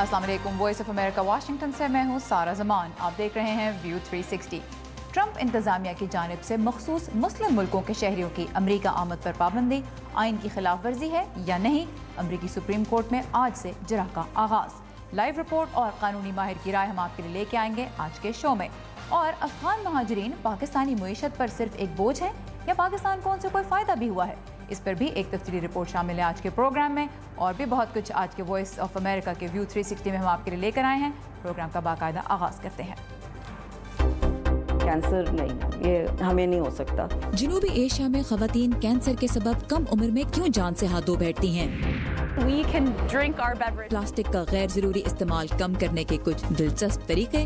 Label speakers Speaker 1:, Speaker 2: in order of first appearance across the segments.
Speaker 1: अस्सलाम वालेकुम। Voice of America Washington से मैं हूँ सारा जमान। आप देख रहे हैं व्यू 360। ट्रंप इंतजामिया की जानिब से मखसूस मुस्लिम मुल्कों के शहरियों की अमरीका आमद पर पाबंदी आइन की खिलाफ वर्जी है या नहीं? अमरीकी सुप्रीम कोर्ट में आज से जरा का आगाज। लाइव रिपोर्ट और कानूनी माहिर की राय हम आपके लिए लेके आएंगे आज के शो में। और अफगान महाजरीन पाकिस्तानी मईशत पर सिर्फ एक बोझ है या पाकिस्तान को उनसे कोई फ़ायदा भी हुआ है? इस पर भी एक तफसीली रिपोर्ट शामिल है आज के प्रोग्राम में। और भी बहुत कुछ आज के वॉइस ऑफ अमेरिका के व्यू 360 में हम आपके लिए लेकर आए हैं। प्रोग्राम का बाकायदा आगाज़ करते हैं।
Speaker 2: कैंसर नहीं, ये हमें नहीं हो सकता।
Speaker 3: जनूबी एशिया में खवातीन कैंसर के सबब कम उम्र में क्यों जान से हाथ धो बैठती हैं?
Speaker 4: We can drink our beverage.
Speaker 3: Plastic का गैर जरूरी इस्तेमाल कम करने के कुछ दिलचस्प तरीके।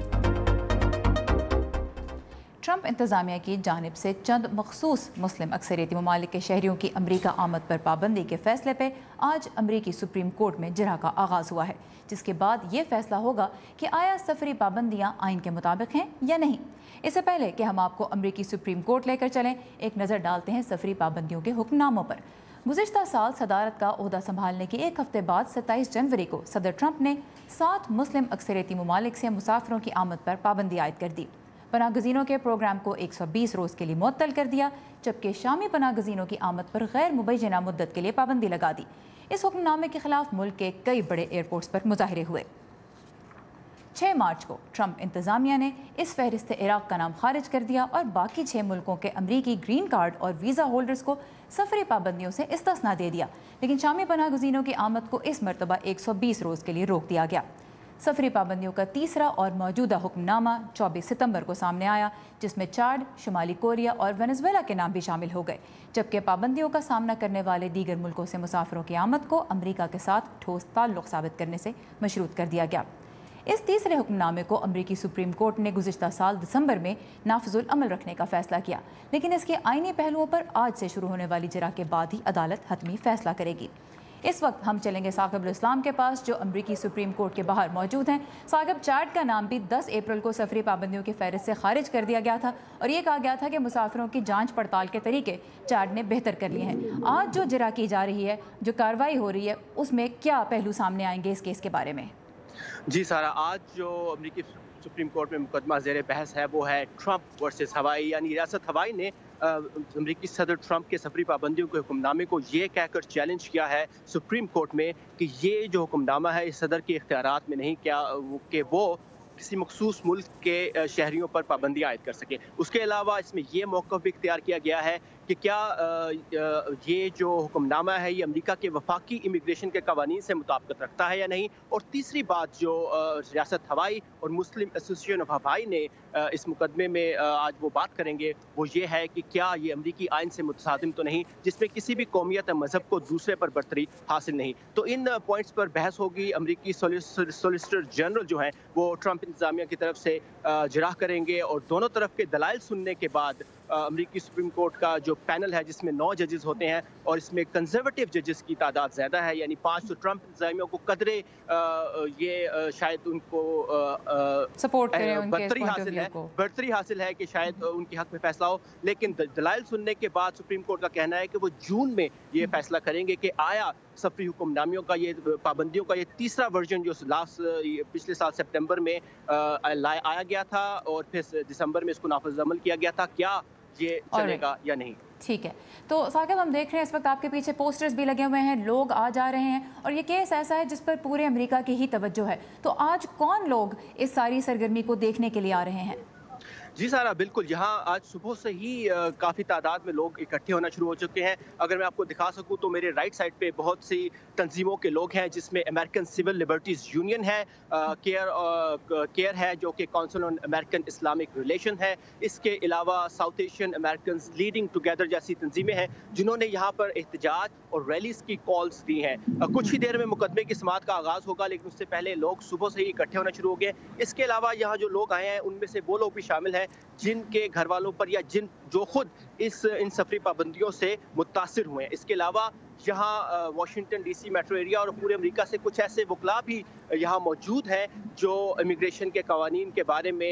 Speaker 1: ट्रंप इंतजामिया की जानिब से चंद मखसूस मुस्लिम अक्सरियती ममालिक के शहरियों की अमरीका आमद पर पाबंदी के फैसले पे आज अमरीकी सुप्रीम कोर्ट में जरा का आगाज़ हुआ है, जिसके बाद ये फैसला होगा कि आया सफरी पाबंदियाँ आइन के मुताबिक हैं या नहीं। इससे पहले कि हम आपको अमरीकी सुप्रीम कोर्ट लेकर चलें, एक नज़र डालते हैं सफरी पाबंदियों के हुक्मनामों पर। गुज़िश्ता साल सदारत का ओहदा संभालने के एक हफ्ते बाद 27 जनवरी को सदर ट्रंप ने 7 मुस्लिम अक्सरियती ममालिक से मुसाफिरों की आमद पर पाबंदी आयद कर दी। पनाहगज़ीनों के प्रोग्राम को 120 रोज़ के लिए मुअत्तल कर दिया, जबकि शामी पनाहगज़ीनों की आमद पर गैर मुबैना मुद्दत के लिए पाबंदी लगा दी। इस हुक्मनामे के खिलाफ मुल्क के कई बड़े एयरपोर्ट्स पर मुजाहरे हुए। 6 मार्च को ट्रंप इंतजामिया ने इस फहरिस्त इराक का नाम खारिज कर दिया और बाकी 6 मुल्कों के अमरीकी ग्रीन कार्ड और वीज़ा होल्डर्स को सफरी पाबंदियों से इस्तिस्ना दे दिया, लेकिन शामी पनाहगज़ीनों की आमद को इस मरतबा 120 रोज़ के लिए रोक दिया गया। सफरी पाबंदियों का तीसरा और मौजूदा हुक्मनामा 24 सितंबर को सामने आया, जिसमें चाड, शुमाली कोरिया और वेनेजुएला के नाम भी शामिल हो गए, जबकि पाबंदियों का सामना करने वाले दीगर मुल्कों से मुसाफिरों की आमद को अमरीका के साथ ठोस ताल्लुक़ साबित करने से मशरूत कर दिया गया। इस तीसरे हुक्मनामे को अमरीकी सुप्रीम कोर्ट ने गुज़िश्ता साल दिसंबर में नाफिजुल अमल रखने का फैसला किया, लेकिन इसके आईनी पहलुओं पर आज से शुरू होने वाली जरा के बाद ही अदालत हतमी फैसला करेगी। इस वक्त हम चलेंगे साकिब इस्लाम के पास, जो अमरीकी सुप्रीम कोर्ट के बाहर मौजूद हैं। साकिब, चाड का नाम भी 10 अप्रैल को सफरी पाबंदियों की फहरिस्त से खारिज कर दिया गया था और ये कहा गया था कि मुसाफिरों की जांच पड़ताल के तरीके चाड ने बेहतर कर लिए हैं। आज जो जरा की जा रही है, जो कार्रवाई हो रही है, उसमें क्या पहलू सामने आएंगे इस केस के बारे में?
Speaker 5: जी सारा, आज जो अमरीकी सुप्रीम कोर्ट में मुकदमा ज़ेर बहस है वो है ट्रंप वर्सेस हवाई, यानी रियासत हवाई ने अमरीकी सदर ट्रंप के सफरी पाबंदियों के हुक्मनामे को ये कहकर चैलेंज किया है सुप्रीम कोर्ट में कि ये जो हुक्मनामा है इस सदर के इख्तियारात में नहीं, क्या कि वो किसी मखसूस मुल्क के शहरियों पर पाबंदी आयद कर सके। उसके अलावा इसमें यह मौक़िफ़ भी इख्तियार किया गया है कि क्या ये जो हुक्मनामा है ये अमेरिका के वफाकी इमिग्रेशन के कवानीन से मुताबिकत रखता है या नहीं। और तीसरी बात जो रियासत हवाई और मुस्लिम एसोसिएशन ऑफ हवाई ने इस मुकदमे में आज वो बात करेंगे, वो ये है कि क्या ये अमरीकी आइन से मुतसादिम तो नहीं, जिसमें किसी भी कौमियत या मजहब को दूसरे पर बरतरी हासिल नहीं। तो इन पॉइंट्स पर बहस होगी। अमरीकी सोलिसिटर जनरल जो हैं वो ट्रंप इंतजामिया की तरफ से जराह करेंगे और दोनों तरफ के दलाइल सुनने के बाद अमरीकी सुप्रीम कोर्ट का जो पैनल है, जिसमें 9 जजेस होते हैं और इसमें कंजर्वेटिव जजेस की तादाद ज़्यादा है, यानी 5 तो ट्रंप इंतजामिया को कदरे ये शायद उनको
Speaker 1: सपोर्ट करें,
Speaker 5: बर्तरी हासिल है कि शायद उनके हक में फैसला हो। लेकिन दलाइल सुनने के बाद सुप्रीम कोर्ट का कहना है कि वो जून में ये फैसला करेंगे कि आया सफरी हुक्मनामियों का, ये पाबंदियों का ये तीसरा वर्जन जो पिछले साल सितंबर में आया गया था और फिर दिसंबर में इसको नाफिज अमल किया गया था, क्या ये चलेगा या नहीं।
Speaker 1: ठीक है, तो साकिब हम देख रहे हैं इस वक्त आपके पीछे पोस्टर्स भी लगे हुए हैं, लोग आ जा रहे हैं और ये केस ऐसा है जिस पर पूरे अमेरिका की ही तवज्जो है। तो आज कौन लोग इस सारी सरगर्मी को देखने के लिए आ रहे हैं?
Speaker 5: जी सारा, बिल्कुल, यहाँ आज सुबह से ही काफ़ी तादाद में लोग इकट्ठे होना शुरू हो चुके हैं। अगर मैं आपको दिखा सकूँ तो मेरे राइट साइड पे बहुत सी तंजीमों के लोग हैं, जिसमें अमेरिकन सिविल लिबर्टीज़ यूनियन है, केयर है जो कि council on American Islamic relation है, इसके अलावा south Asian American leading together जैसी तंजीमें हैं जिन्होंने यहाँ पर एहतजाज और रैलीज की कॉल्स दी हैं। कुछ ही देर में मुकदमे की समाअत का आगाज़ होगा, लेकिन उससे पहले लोग सुबह से ही इकट्ठे होना शुरू हो गए। इसके अलावा यहाँ जो लोग आए हैं उनमें से वो लोग भी शामिल हैं जिनके घर वालों पर या जो खुद इन सफरी पाबंदियों से मुतासिर हुए हैं। इसके अलावा यहाँ वाशिंगटन डीसी मेट्रो एरिया और पूरे अमेरिका से कुछ ऐसे वकला भी यहाँ मौजूद हैं जो इमिग्रेशन के कानून के बारे में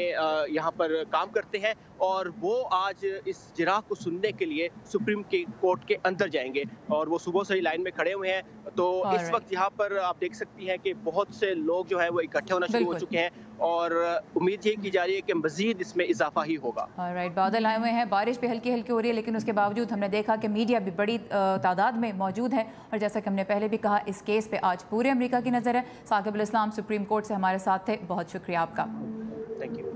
Speaker 5: यहाँ पर काम करते हैं, और वो आज इस जिरा को सुनने के लिए सुप्रीम कोर्ट के अंदर जाएंगे, और वो सुबह से ही लाइन में खड़े हुए हैं। तो इस वक्त यहाँ पर आप देख सकती हैं कि बहुत से लोग जो है वो इकट्ठे होना शुरू हो चुके हैं, और उम्मीद ये की जा रही है कि मजीद इसमें इजाफा ही होगा।
Speaker 1: राइट, बादल आए हुए हैं, बारिश भी हल्की हल्की हो रही है, लेकिन उसके बावजूद हमने देखा कि मीडिया भी बड़ी तादाद में मौजूद है, और जैसा कि हमने पहले भी कहा, इस केस पे आज पूरे अमेरिका की नज़र है। साकिब अल इस्लाम सुप्रीम कोर्ट से हमारे साथ थे, बहुत शुक्रिया आपका।
Speaker 5: Thank you.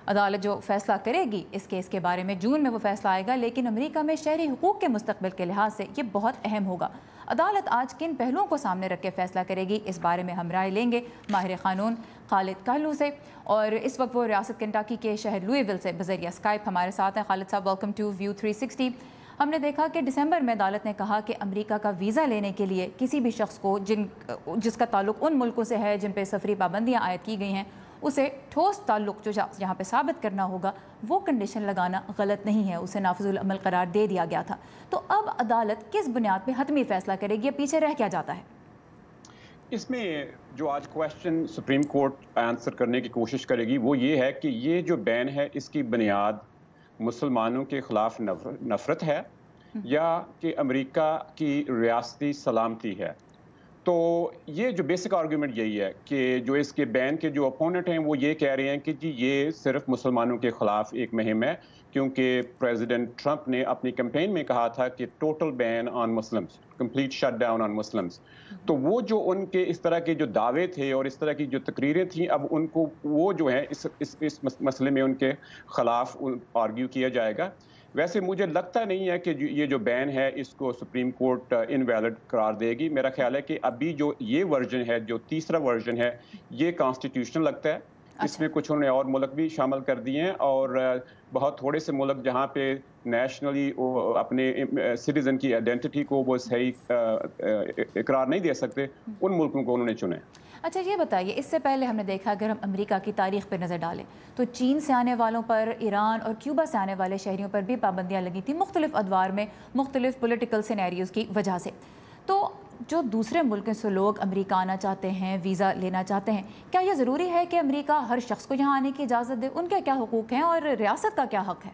Speaker 1: अदालत जो फैसला करेगी इस केस के बारे में, जून में वो फैसला आएगा, लेकिन अमेरिका में शहरी हुकूक के मुस्तकबिल के लिहाज से ये बहुत अहम होगा। अदालत आज किन पहलुओं को सामने रख के फैसला करेगी, इस बारे में हम राय लेंगे माहिर कानून खालिद कहलू से, और इस वक्त वो रियासत केंटाकी के शहर लुईविल से बज़रिया स्काइप हमारे साथ हैं। खालिद साहब, वेलकम टू व्यू 360। हमने देखा कि दिसंबर में अदालत ने कहा कि अमेरिका का वीज़ा लेने के लिए किसी भी शख्स को जिसका ताल्लुक उन मुल्कों से है जिन पे सफरी पाबंदियाँ आयद की गई हैं, उसे ठोस ताल्लुक जो यहाँ पे साबित करना होगा, वो कंडीशन लगाना गलत नहीं है, उसे नाफिजुल अमल करार दे दिया गया था। तो अब अदालत किस बुनियाद पे हतमी फैसला करेगी या पीछे रह क्या जाता है?
Speaker 6: इसमें जो आज क्वेश्चन सुप्रीम कोर्ट आंसर करने की कोशिश करेगी वो ये है कि ये जो बैन है इसकी बुनियाद मुसलमानों के ख़िलाफ़ नफ़रत है या कि अमेरिका की रियासती सलामती है। तो ये जो बेसिक आर्गूमेंट यही है कि जो इसके बैन के जो अपोनेंट हैं वो ये कह रहे हैं कि जी ये सिर्फ मुसलमानों के ख़िलाफ़ एक मुहिम है, क्योंकि प्रेसिडेंट ट्रंप ने अपनी कैंपेन में कहा था कि total ban on Muslims, complete shut down on Muslims. तो वो जो उनके इस तरह के जो दावे थे और इस तरह की जो तकरीरें थीं, अब उनको वो जो है इस मसले में उनके ख़िलाफ़ आर्ग्यू किया जाएगा। वैसे मुझे लगता नहीं है कि ये जो बैन है इसको सुप्रीम कोर्ट इनवैलिड करार देगी। मेरा ख्याल है कि अभी जो ये वर्जन है, जो तीसरा वर्जन है, ये कॉन्स्टिट्यूशनल लगता है। इसमें कुछ उन्होंने और मुल्क भी शामिल कर दिए हैं, और बहुत थोड़े से मुल्क जहाँ पे नेशनली अपने सिटीज़न की आइडेंटिटी को वो सही इकरार नहीं दे सकते, उन मुल्कों को उन्होंने चुने।
Speaker 1: अच्छा, ये बताइए, इससे पहले हमने देखा, अगर हम अमेरिका की तारीख पर नज़र डालें तो चीन से आने वालों पर, ईरान और क्यूबा से आने वाले शहरियों पर भी पाबंदियाँ लगी थी, मुख्तलिफ अदवार में, मुख्तलिफ पॉलिटिकल सिनेरियोज़ की वजह से। तो जो दूसरे मुल्कों से लोग अमेरिका आना चाहते हैं, वीज़ा लेना चाहते हैं, क्या यह ज़रूरी है कि अमेरिका हर शख्स को यहाँ आने की इजाज़त दे? उनके क्या हुकूक हैं और रियासत का क्या हक़ है?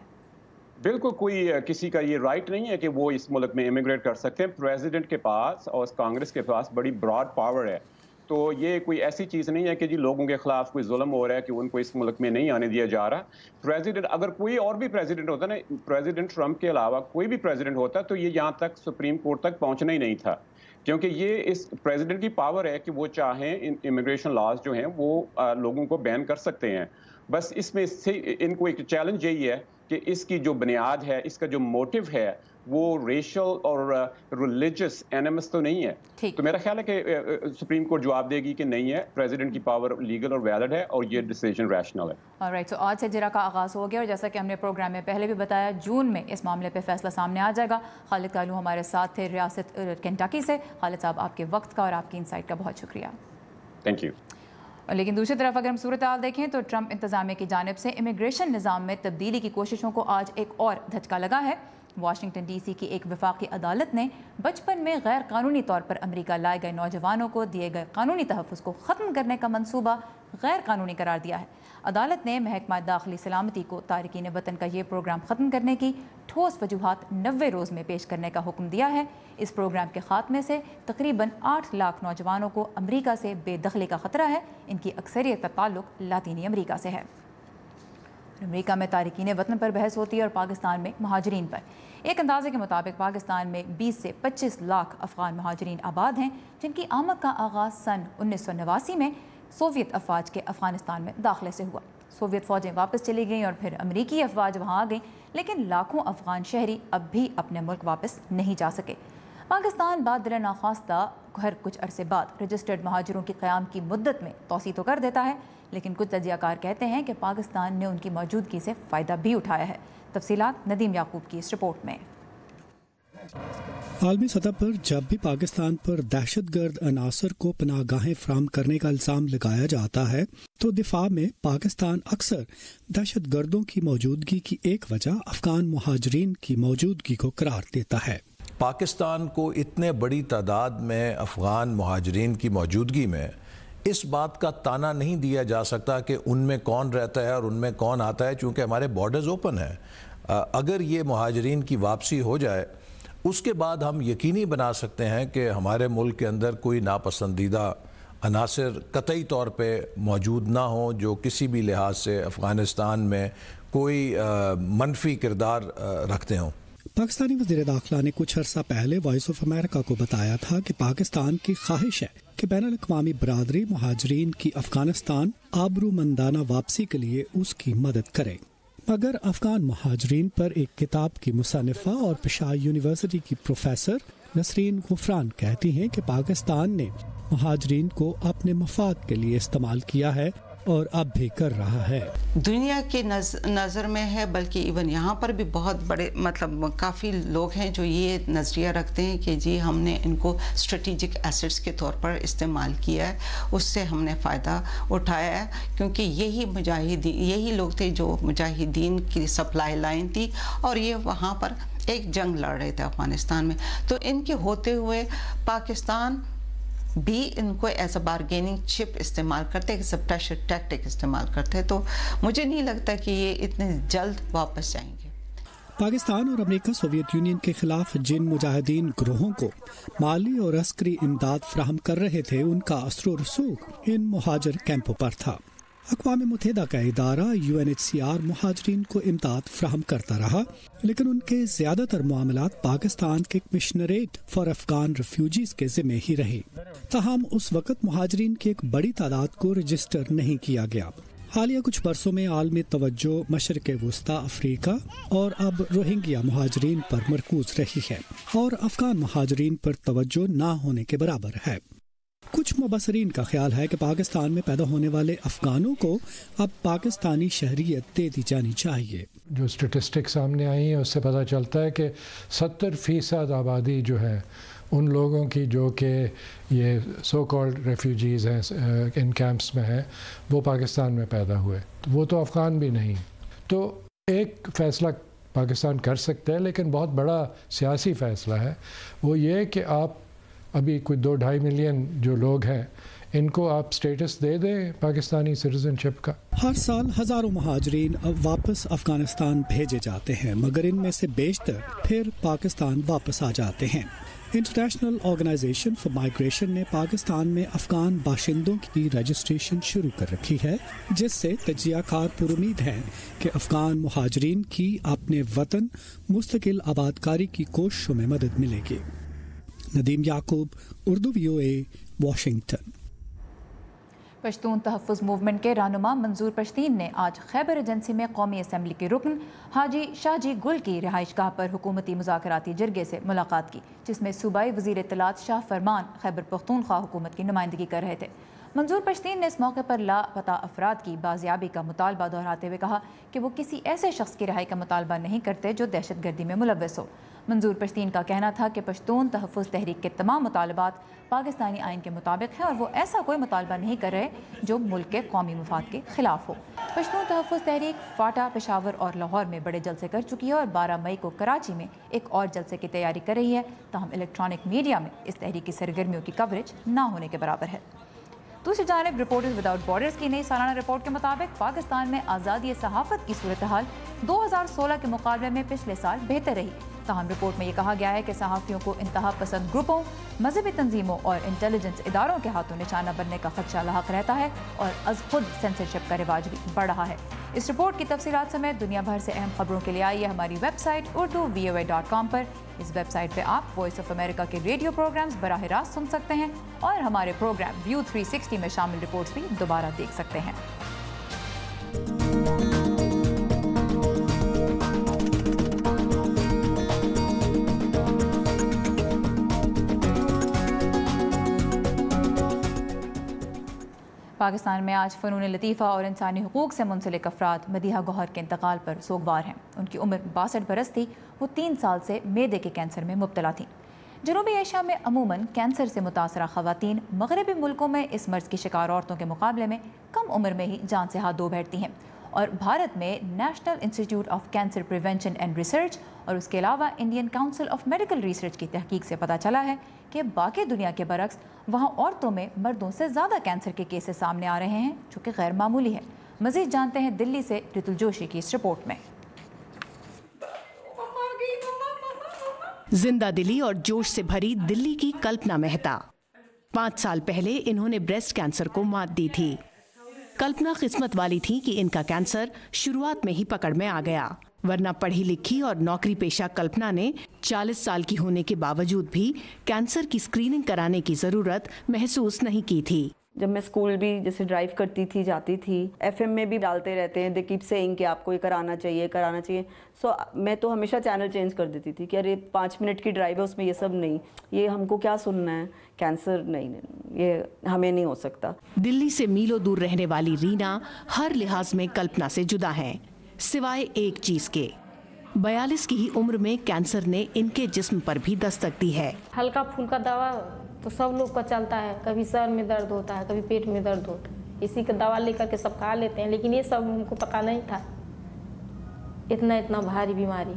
Speaker 6: बिल्कुल, कोई किसी का ये राइट नहीं है कि वो इस मुल्क में इमिग्रेट कर सकते हैं। प्रेसिडेंट के पास और कांग्रेस के पास बड़ी ब्रॉड पावर है, तो ये कोई ऐसी चीज़ नहीं है कि जी लोगों के ख़िलाफ़ कोई जुल्म हो रहा है कि उनको इस मुल्क में नहीं आने दिया जा रहा। प्रेसिडेंट, अगर कोई और भी प्रेसिडेंट होता ना, प्रेसिडेंट ट्रंप के अलावा कोई भी प्रेसिडेंट होता, तो ये यहाँ तक सुप्रीम कोर्ट तक पहुँचना ही नहीं था, क्योंकि ये इस प्रेसिडेंट की पावर है कि वो चाहें इमिग्रेशन लॉज जो हैं वो लोगों को बैन कर सकते हैं। बस इसमें से इनको एक चैलेंज यही है कि इसकी जो बुनियाद है, इसका जो मोटिव है, वो रेशियल और रिलीजियस एनिमस तो नहीं है। तो मेरा ख्याल है कि सुप्रीम कोर्ट जवाब देगी कि नहीं है, प्रेसिडेंट की पावर लीगल और वैलिड है और ये डिसीजन रैशनल है।
Speaker 1: ऑलराइट, तो आज से जिरा का आगाज़ हो गया, और जैसा कि हमने प्रोग्राम में पहले भी बताया, जून में इस मामले पे फैसला सामने आ जाएगा। खालिद कहलू हमारे साथ थे रियासत केंटाकी से। खालिद साहब, आपके वक्त का और आपकी इंसाइट का बहुत शुक्रिया।
Speaker 6: Thank you.
Speaker 1: लेकिन दूसरी तरफ अगर हम सूरत हाल देखें तो ट्रंप इंतजामिया की जानिब से इमिग्रेशन निज़ाम में तब्दीली की कोशिशों को आज एक और धचका लगा है। वाशिंगटन डीसी की एक वफाकी अदालत ने बचपन में गैर कानूनी तौर पर अमेरिका लाए गए नौजवानों को दिए गए कानूनी तहफ़्फ़ुज़ को ख़त्म करने का मंसूबा गैर कानूनी करार दिया है। अदालत ने महकमा दाखिली सलामती को तारकीन वतन का ये प्रोग्राम ख़त्म करने की ठोस वजूहात 90 रोज़ में पेश करने का हुक्म दिया है। इस प्रोग्राम के ख़ात्मे से तकरीबन 8 लाख नौजवानों को अमेरिका से बेदखली का ख़तरा है। इनकी अक्सरियत का ताल्लुक लातीनी अमेरिका से है। अमेरिका में तारकीन वतन पर बहस होती है और पाकिस्तान में महाजरीन पर। एक अंदाजे के मुताबिक पाकिस्तान में 20 से 25 लाख अफ़गान महाजरीन आबाद हैं, जिनकी आमद का आगाज़ सन 1989 में सोवियत अफवाज के अफ़गानिस्तान में दाखिले से हुआ। सोवियत फ़ौजें वापस चली गईं और फिर अमेरिकी अफवाज वहाँ आ गईं, लेकिन लाखों अफ़गान शहरी अब भी अपने मुल्क वापस नहीं जा सके। पाकिस्तान बाद दिल नाख्वास्ता हर कुछ अरसे बाद रजिस्टर्ड महाजरों की क़याम की मुद्दत में तोसी तो कर देता है, लेकिन कुछ तजियाकार कहते हैं कि पाकिस्तान ने उनकी मौजूदगी से फ़ायदा भी उठाया है। तफसीलात नदीम याकूब की इस रिपोर्ट में।
Speaker 7: आलमी सतह पर जब भी पाकिस्तान पर दहशतगर्द अनासर को पनाहगाहें फराहम करने का इल्ज़ाम लगाया जाता है, तो दिफा में पाकिस्तान अक्सर दहशतगर्दों की मौजूदगी की एक वजह अफगान मुहाजिरीन की मौजूदगी को करार देता है।
Speaker 8: पाकिस्तान को इतने बड़ी तादाद में अफ़गान मुहाजिरीन की मौजूदगी में اس بات کا تانا نہیں دیا جا سکتا کہ ان میں کون رہتا ہے اور ان میں کون آتا ہے، چونکہ ہمارے بارڈرز اوپن ہیں۔ اگر یہ مہاجرین کی واپسی ہو جائے اس کے بعد ہم یقینی بنا سکتے ہیں کہ ہمارے ملک کے اندر کوئی ناپسندیدہ عناصر قطعی طور پہ موجود نہ ہوں جو کسی بھی لحاظ سے افغانستان میں کوئی منفی کردار رکھتے ہوں۔
Speaker 7: پاکستانی وزیر داخلہ نے کچھ عرصہ پہلے وائس آف امریکہ کو بتایا تھا کہ پاکستان کی خواہش ہے کہ بین الاقوامی برادری مہاجرین کی افغانستان آبرومندانہ واپسی کے لیے اس کی مدد کرے، مگر افغان مہاجرین پر ایک کتاب کی مصنفہ اور پشاور یونیورسٹی کی پروفیسر نسرین غفران کہتی ہیں کہ پاکستان نے مہاجرین کو اپنے مفاد کے لیے استعمال کیا ہے اور اب بھی کر رہا ہے۔
Speaker 9: دنیا کے نظر میں ہے، بلکہ ایون یہاں پر بھی بہت بڑے کافی لوگ ہیں جو یہ نظریہ رکھتے ہیں کہ جی ہم نے ان کو اسٹریٹجک ایسٹس کے طور پر استعمال کیا ہے، اس سے ہم نے فائدہ اٹھایا ہے، کیونکہ یہی لوگ تھے جو مجاہدین کی سپلائی لائن تھی اور یہ وہاں پر ایک جنگ لڑ رہے تھے افغانستان میں، تو ان کے ہوتے ہوئے پاکستان بھی ان کو ایز اے بارگیننگ چپ استعمال کرتے، ایز اے پریشر ٹیکٹک استعمال کرتے، تو مجھے نہیں لگتا کہ یہ اتنے جلد واپس جائیں گے۔
Speaker 7: پاکستان اور امریکہ سوویت یونین کے خلاف جن مجاہدین گروہوں کو مالی اور عسکری امداد فراہم کر رہے تھے ان کا اثر و رسوخ ان مہاجر کیمپوں پر تھا۔ اقوام متحدہ کا ادارہ UNHCR مہاجرین کو امداد فراہم کرتا رہا، لیکن ان کے زیادہ تر معاملات پاکستان کے کمشنریٹ فار افغان ریفیوجیز کے ذمہ ہی رہے۔ تاہم اس وقت مہاجرین کی ایک بڑی تعداد کو رجسٹر نہیں کیا گیا۔ حالیہ کچھ برسوں میں عالمی توجہ مشرق وسطی افریقہ اور اب روہنگیا مہاجرین پر مرکوز رہی ہے، اور افغان مہاجرین پر توجہ نہ ہونے کے برابر ہے۔ کچھ مبصرین کا خیال ہے کہ پاکستان میں پیدا ہونے والے افغانوں کو اب پاکستانی شہریت دے دی جانی چاہیے۔
Speaker 10: جو اسٹیٹسٹک سامنے آئی ہیں اس سے پتہ چلتا ہے کہ 70% آبادی جو ہے ان لوگوں کی جو کہ یہ سو کالڈ ریفیوجیز ہیں ان کیمپس میں ہیں وہ پاکستان میں پیدا ہوئے، وہ تو افغان بھی نہیں۔ تو ایک فیصلہ پاکستان کر سکتا ہے، لیکن بہت بڑا سیاسی فیصلہ ہے، وہ یہ کہ آپ ابھی کوئی 2-2.5 ملین جو لوگ ہیں ان کو آپ سٹیٹس دے دیں پاکستانی سٹیزن شپ کا۔
Speaker 7: ہر سال ہزاروں مہاجرین واپس افغانستان بھیجے جاتے ہیں، مگر ان میں سے بیشتر پھر پاکستان واپس آ جاتے ہیں۔ انٹرنیشنل آرگنائزیشن فار مائیگریشن نے پاکستان میں افغان باشندوں کی رجسٹریشن شروع کر رکھی ہے، جس سے تجزیہ کار پر امید ہیں کہ افغان مہاجرین کی اپنے وطن مستقل آبادکاری کی کوششوں میں مدد ملے گی۔ ندیم یعقوب، اردو VOA، واشنگٹن۔
Speaker 1: پشتون تحفظ موومنٹ کے رہنما منظور پشتین نے آج خیبر ایجنسی میں قومی اسمبلی کے رکن حاجی شاہ جی گل کی رہائش گاہ پر حکومتی مذاکراتی جرگے سے ملاقات کی، جس میں صوبائی وزیر اطلاعات شاہ فرمان خیبر پختونخوا حکومت کی نمائندگی کر رہے تھے۔ منظور پشتین نے اس موقع پر لاپتہ افراد کی بازیابی کا مطالبہ دہراتے ہوئے کہا کہ وہ کسی ایسے شخص کی رہائی کا مطالبہ نہیں کرتے جو دہشت گردی میں ملوث ہو۔ منظور پشتین کا کہنا تھا کہ پشتون تحفظ تحریک کے تمام مطالبات پاکستانی آئین کے مطابق ہیں اور وہ ایسا کوئی مطالبہ نہیں کر رہے جو ملک کے قومی مفاد کے خلاف ہو۔ پشتون تحفظ تحریک فاٹا، پشاور اور لاہور میں بڑے جلسے کر چکی ہے اور 12 مئی کو کراچی میں ایک اور جلسے کی تیاری کر رہی ہے، تاہم الیکٹرانک میڈیا میں اس تحریک کی سرگرمیوں کی کوریج نہ ہونے کے برابر ہے۔ دوسری جانب رپورٹرز وداؤٹ بارڈرز کی نئی سالانہ رپورٹ کے مطابق پاکستان میں آزادی صحافت کی صورتحال 2016 کے مقابلے میں پچھلے سال بہتر رہی، تاہم رپورٹ میں یہ کہا گیا ہے کہ صحافیوں کو انتہا پسند گروپوں، مذہبی تنظیموں اور انٹیلیجنس اداروں کے ہاتھوں نشانہ بننے کا خدشہ لاحق رہتا ہے اور از خود سینسرشپ کا رواج بھی بڑھ رہا ہے۔ اس رپورٹ کی تفصیلات سمیت دنیا بھر سے اہم خبروں کے لیے آئیے ہماری ویب سائٹ urduvoa.com پر۔ اس ویب سائٹ پہ آپ وائس آف امریکہ کے ریڈیو پروگرامز براہ راست سن سکتے ہیں اور ہمارے پروگرام ویو 360 میں شامل رپورٹس بھی دوبارہ دیکھ سکتے ہیں۔ پاکستان میں آج فنون لطیفہ اور انسانی حقوق سے منسلک افراد مدیحہ گوہر کے انتقال پر سوگوار ہیں۔ ان کی عمر 62 برس تھی، وہ 3 سال سے معدے کے کینسر میں مبتلا تھیں۔ جنوبی ایشیا میں عموماً کینسر سے متاثرہ خواتین مغربی ملکوں میں اس مرض کی شکار عورتوں کے مقابلے میں کم عمر میں ہی جان سے ہاتھ دھو بیٹھتی ہیں۔ اور بھارت میں national institute of cancer prevention and research اور اس کے علاوہ Indian council of medical research کی تحقیق سے پتہ چلا ہے کہ باقی دنیا کے برعکس وہاں عورتوں میں مردوں سے زیادہ کینسر کے کیسز سامنے آ رہے ہیں، جو کہ غیر معمولی ہے۔ مزید جانتے ہیں دلی سے رتل جوشی کی اس رپورٹ میں۔
Speaker 11: زندہ دلی اور جوش سے بھری دلی کی کلپنا مہتا 5 سال پہلے انہوں نے بریسٹ کینسر کو مات دی تھی۔ کلپنا قسمت والی تھی کہ ان کا کینسر شروعات میں ہی پکڑ میں آ گیا، ورنہ پڑھی لکھی اور نوکری پیشہ کلپنا نے 40 سال کی ہونے کے باوجود بھی کینسر کی اسکریننگ کرانے کی ضرورت محسوس نہیں کی تھی۔
Speaker 2: جب میں اسکول بھی جیسے ڈرائیو کرتی تھی جاتی تھی، ایف ایم میں بھی ڈالتے رہتے ہیں، دے کیپ سیئنگ کہ آپ کو یہ کرانا چاہیے، سو میں تو ہمیشہ چینل چینج کر دیتی تھی کہ ارے 5 منٹ کی ڈرائیو ہے، اس میں یہ سب نہیں، یہ ہم کو کیا سننا ہے، کینسر نہیں، یہ ہمیں نہیں ہو سکتا۔
Speaker 11: دلی سے میلوں دور رہنے والی رینا ہر لحاظ میں کلپنا سے جدا ہیں، سوائے ایک چیز کے، 42 کی ہی عمر میں کینسر نے ان کے جسم پر بھی دستک دی ہے۔
Speaker 12: ہلکا پھلکا دوا تو سب لوگ کا چلتا ہے، کبھی سر میں درد ہوتا ہے، کبھی پیٹ میں درد ہوتا ہے، اسی کا دوا لے کر کے سب کھا لیتے ہیں، لیکن یہ سب ہم کو پتہ نہیں تھا، اتنا بھاری بیماری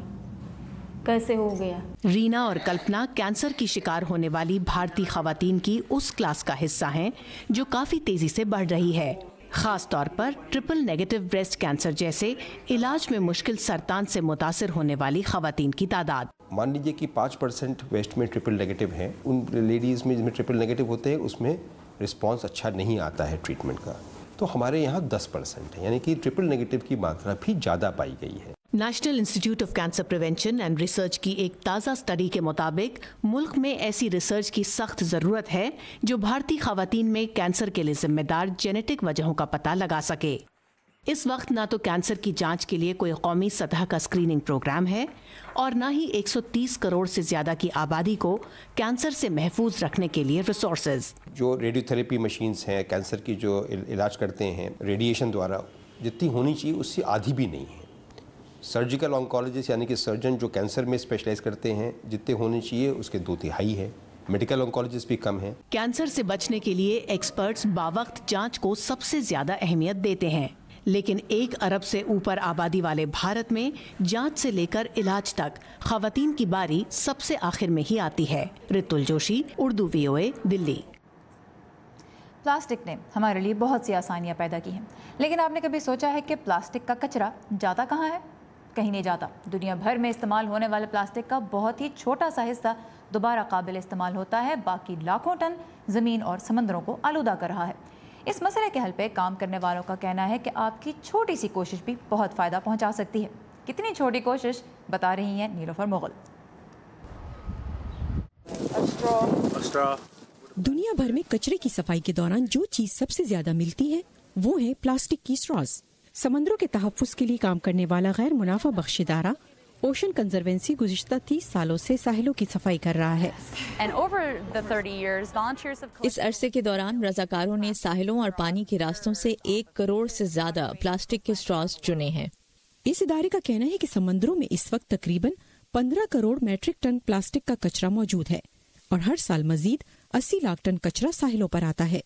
Speaker 12: کیسے ہو گیا۔
Speaker 11: رینا اور کلپنا کینسر کی شکار ہونے والی بھارتی خواتین کی اس کلاس کا حصہ ہیں جو کافی تیزی سے بڑھ رہی ہے، خاص طور پر ٹرپل نیگیٹو بریسٹ کینسر جیسے علاج میں مشکل سرطان سے متاثر ہونے والی خواتین کی تعداد۔
Speaker 13: مان لیجیے کہ 5% ویسٹ میں ٹرپل نیگیٹو ہیں، ان لیڈیز میں جس میں ٹرپل نیگیٹو ہوتے ہیں اس میں رسپانس اچھا نہیں آتا ہے ٹریٹمنٹ کا، تو ہمارے یہاں 10% ہے، یعنی کہ ٹرپل نیگیٹو کی ماترا بھی زیادہ پائی گئی ہے۔
Speaker 11: National institute of cancer prevention and research کی ایک تازہ اسٹڈی کے مطابق ملک میں ایسی ریسرچ کی سخت ضرورت ہے جو بھارتی خواتین میں کینسر کے لیے ذمہ دار جینیٹک وجہوں کا پتہ لگا سکے۔ اس وقت نہ تو کینسر کی جانچ کے لیے کوئی قومی سطح کا اسکریننگ پروگرام ہے اور نہ ہی 130 کروڑ سے زیادہ کی آبادی کو کینسر سے محفوظ رکھنے کے لیے ریسورسز۔
Speaker 13: جو ریڈیو تھراپی مشینز ہیں کینسر کی جو علاج کرتے ہیں ریڈیشن دوارا، جتنی ہونی چاہیے اس سے آدھی بھی نہیں ہے۔ سرجیکل آنکولوجسٹ یعنی کہ سرجن جو کینسر میں اسپیشلائز کرتے ہیں جتنے ہونے چاہیے اس کے 2/3 ہے، میڈیکل آنکولوجسٹ بھی کم ہیں۔
Speaker 11: کینسر سے بچنے کے لیے ایکسپرٹس باوقت جانچ کو سب سے زیادہ اہمیت دیتے ہیں، لیکن 1 ارب سے اوپر آبادی والے بھارت میں جانچ سے لے کر علاج تک خواتین کی باری سب سے آخر میں ہی آتی ہے۔ رتل جوشی، اردو VOA، دلی۔
Speaker 1: پلاسٹک نے ہمارے لیے بہت سی آسانیاں پیدا کی ہیں، لیکن آپ نے کبھی سوچا ہے کہ پلاسٹک کا کچرا جاتا کہاں ہے؟ کہیں نہیں جاتا۔ دنیا بھر میں استعمال ہونے والے پلاسٹک کا بہت ہی چھوٹا سا حصہ دوبارہ قابل استعمال ہوتا ہے، باقی لاکھوں ٹن زمین اور سمندروں کو آلودہ کر رہا ہے۔ اس مسئلے کے حل پہ کام کرنے والوں کا کہنا ہے کہ آپ کی چھوٹی سی کوشش بھی بہت فائدہ پہنچا سکتی ہے۔ کتنی چھوٹی کوشش، بتا رہی ہیں نیلوفر مغل۔
Speaker 14: دنیا بھر میں کچرے کی صفائی کے دوران جو چیز سب سے زیادہ ملتی ہے وہ ہے پلاسٹک کی اسٹراز۔ سمندروں کے تحفظ کے لیے کام کرنے والا غیر منافع بخش ادارہ اوشن کنزروینسی گزشتہ 30 سالوں سے ساحلوں کی صفائی کر رہا ہے۔
Speaker 3: اس عرصے کے دوران رضاکاروں نے ساحلوں اور پانی کے راستوں سے 1 کروڑ سے زیادہ پلاسٹک کے اسٹراز چنے ہیں۔
Speaker 14: اس ادارے کا کہنا ہے کہ سمندروں میں اس وقت تقریباً 15 کروڑ میٹرک ٹن پلاسٹک کا کچرا موجود ہے اور ہر سال مزید 80 لاکھ ٹن کچرا ساحلوں پر آتا ہے۔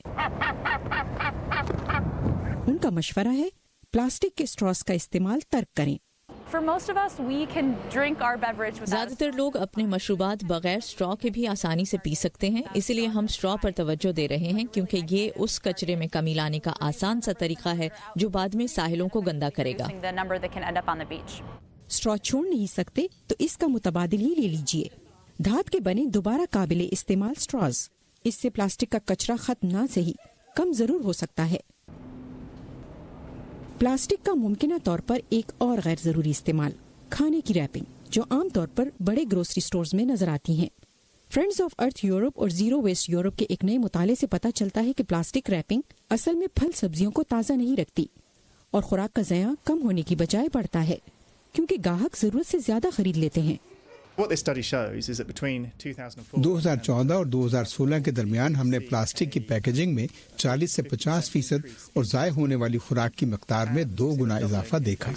Speaker 14: ان کا مشورہ ہے پلاسٹک کے اسٹراز کا استعمال ترک کریں۔
Speaker 3: زیادہ تر لوگ اپنے مشروبات بغیر اسٹرا کے بھی آسانی سے پی سکتے ہیں، اسی لیے ہم اسٹرا پر توجہ دے رہے ہیں کیونکہ یہ اس کچرے میں کمی لانے کا آسان سا طریقہ ہے جو بعد میں ساحلوں کو گندا کرے گا۔
Speaker 14: اسٹرا چھوڑ نہیں سکتے تو اس کا متبادل ہی لے لیجئے۔ دھات کے بنے دوبارہ قابل استعمال اسٹراز، اس سے پلاسٹک کا کچرا ختم نہ صحیح کم ضرور ہو سکتا ہے۔ پلاسٹک کا ممکنہ طور پر ایک اور غیر ضروری استعمال، کھانے کی ریپنگ، جو عام طور پر بڑے گروسری سٹورز میں نظر آتی ہیں۔ فرینڈز آف ارتھ یورپ اور زیرو ویسٹ یورپ کے ایک نئے مطالعے سے پتہ چلتا ہے کہ پلاسٹک ریپنگ اصل میں پھل سبزیوں کو تازہ نہیں رکھتی اور خوراک کا ضیاع کم ہونے کی بجائے بڑھتا ہے کیونکہ گاہک ضرورت سے زیادہ خرید لیتے ہیں۔
Speaker 15: 2014 اور 2016 کے درمیان ہم نے پلاسٹک کی پیکیجنگ میں 40 سے 50% اور ضائع ہونے والی خوراک کی مقدار میں 2 گنا اضافہ دیکھا۔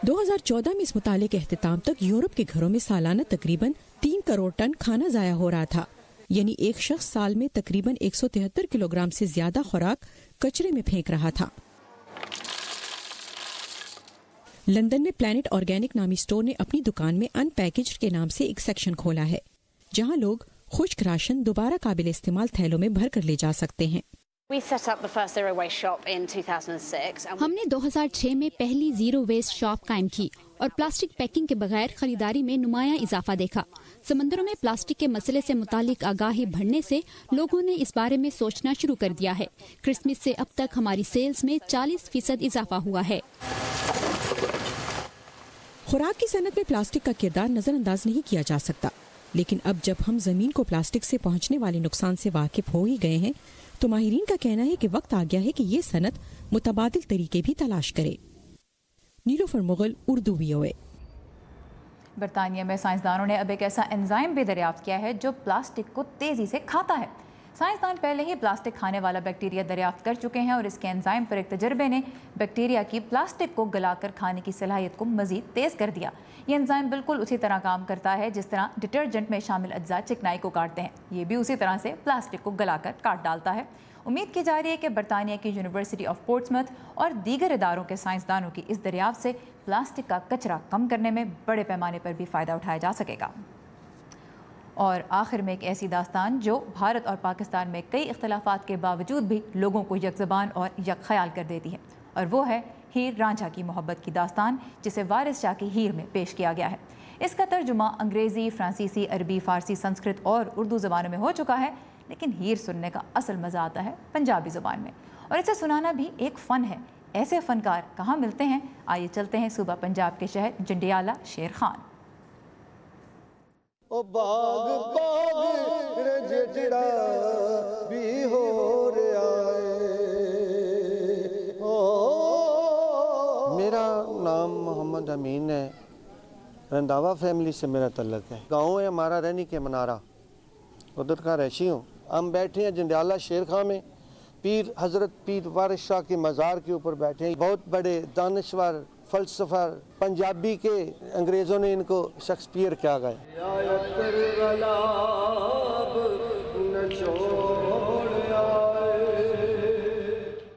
Speaker 14: 2014 میں اس مطالعے کے اختتام تک یورپ کے گھروں میں سالانہ تقریباً 3 کروڑ ٹن کھانا ضائع ہو رہا تھا، یعنی ایک شخص سال میں تقریباً 173 کلو گرام سے زیادہ خوراک کچرے میں پھینک رہا تھا۔ लंदन में प्लैनेट ऑर्गेनिक नामी स्टोर ने अपनी दुकान में अनपैकेज्ड के नाम से एक सेक्शन खोला है, जहां लोग खुश्क राशन दोबारा काबिल इस्तेमाल थैलों में भर कर ले जा सकते हैं।
Speaker 16: हमने 2006 में पहली जीरो वेस्ट शॉप कायम की और प्लास्टिक पैकिंग के बगैर खरीदारी में नुमाया इजाफा देखा। समंदरों में प्लास्टिक के मसले से मुतालिक आगाही बढ़ने से लोगों ने इस बारे में सोचना शुरू कर दिया है। क्रिसमस से अब तक हमारी सेल्स में 40% इजाफा हुआ है।
Speaker 14: खुराक की सनत में प्लास्टिक का किरदार नजरअंदाज नहीं किया जा सकता, लेकिन अब जब हम जमीन को प्लास्टिक से पहुंचने वाले नुकसान से वाकिफ हो ही गए हैं, तो माहिरीन का कहना है कि वक्त आ गया है कि ये सनत मुतबादिल तरीके भी तलाश करे। नीलोफर मुगल, उर्दू VOA।
Speaker 1: बरतानिया में साइंसदानों ने अब एक ऐसा एंजाइम भी दरियाफ्त किया है जो प्लास्टिक को तेजी से खाता है। साइंसदान पहले ही प्लास्टिक खाने वाला बैक्टीरिया दरियाफ्त कर चुके हैं और इसके एंजाइम पर एक तजर्बे ने बैक्टीरिया की प्लास्टिक को गलाकर खाने की सलाहियत को मजीद तेज़ कर दिया। ये एंजाइम बिल्कुल उसी तरह काम करता है जिस तरह डिटर्जेंट में शामिल अज्जा चिकनाई को काटते हैं, ये भी उसी तरह से प्लास्टिक को गलाकर काट डालता है। उम्मीद की जा रही है कि बरतानिया की यूनिवर्सिटी ऑफ पोर्ट्समथ और दीगर इदारों के साइंसदानों की इस दरियाफ्त से प्लास्टिक का कचरा कम करने में बड़े पैमाने पर भी फ़ायदा उठाया जा सकेगा। और आखिर में एक ऐसी दास्तान जो भारत और पाकिस्तान में कई इख्तलाफात के बावजूद भी लोगों को यकज़बान और यक ख्याल कर देती है, और वो है हीर रांझा की मोहब्बत की दास्तान, जिसे वारिस शाह की हीर में पेश किया गया है। इसका तर्जुमा अंग्रेज़ी, फ्रांसीसी, अरबी, फ़ारसी, संस्कृत और उर्दू ज़बानों में हो चुका है, लेकिन हीर सुनने का असल मज़ा आता है पंजाबी ज़बान में, और इसे सुनाना भी एक फ़न है। ऐसे फ़नकार कहाँ मिलते हैं? आइए चलते हैं सूबा पंजाब के शहर जंडियाला शेर खान।
Speaker 17: ओ बाग बाग रजड़ा भी हो रहा है। मेरा नाम मोहम्मद अमीन है, रंधावा फैमिली से मेरा तल्लक है। गांव है हमारा रहनी के मनारा, उधर का रहशी हूँ। हम बैठे हैं जंडियाला शेर खां में, पीर हज़रत पीर वारिस शाह के मज़ार के ऊपर बैठे हैं। बहुत बड़े दानिश्वर फ़लसफ़ा पंजाबी के, अंग्रेज़ों ने इनको शेक्सपियर क्या गए।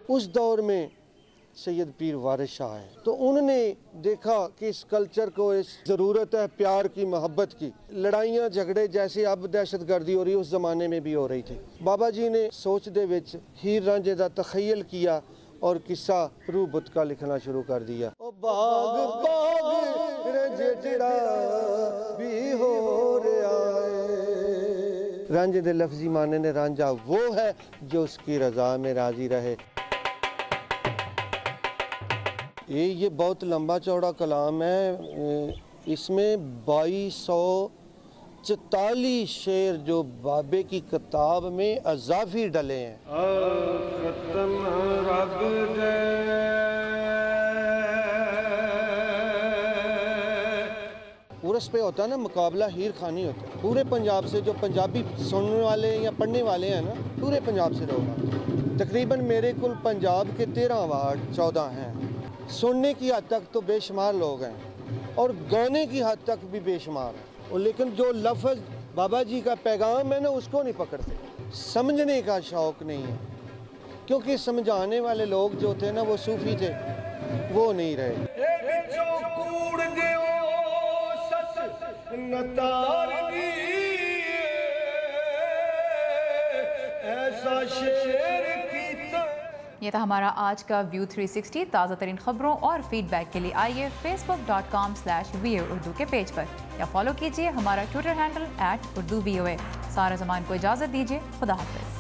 Speaker 17: उस दौर में सैयद पीर वारिस शाह है, तो उन्होंने देखा कि इस कल्चर को इस ज़रूरत है प्यार की, मोहब्बत की। लड़ाइयाँ झगड़े जैसे अब दहशतगर्दी हो रही उस ज़माने में भी हो रही थी। बाबा जी ने सोच दे विच हीर रांझे दा तख़य्युल किया और किस्सा रूह बुत का लिखना शुरू कर दिया। ओ बाग बाग रजड़ा भी हो रहा है। रांझे दे लफ्जी माने ने रांझा वो है जो उसकी रज़ा में राजी रहे। ये बहुत लंबा चौड़ा कलाम है, इसमें 2244 शेर जो बाबे की किताब में अज़ाफ़ी डले हैं। उर्स पे होता है ना मुकाबला, हीर खानी होता है। पूरे पंजाब से जो पंजाबी सुनने वाले या पढ़ने वाले हैं ना, पूरे पंजाब से लोग तकरीबन मेरे कुल पंजाब के 13 वार्ड 14 हैं। सुनने की हद तक तो बेशुमार लोग हैं और गाने की हद तक भी बेशुमार हैं, और लेकिन जो लफ्ज़ बाबा जी का पैगाम है ना उसको नहीं पकड़ते, समझने का शौक़ नहीं है, क्योंकि समझाने वाले लोग जो थे ना वो सूफी थे, वो नहीं रहे।
Speaker 1: ये था हमारा आज का व्यू 360। ताज़ा तरीन खबरों और फीडबैक के लिए आइए facebook.com/VOA उर्दू के पेज पर, या फॉलो कीजिए हमारा ट्विटर हैंडल @urduvoa। सारा ज़मान को इजाज़त दीजिए। खुदा हाफ़िज़।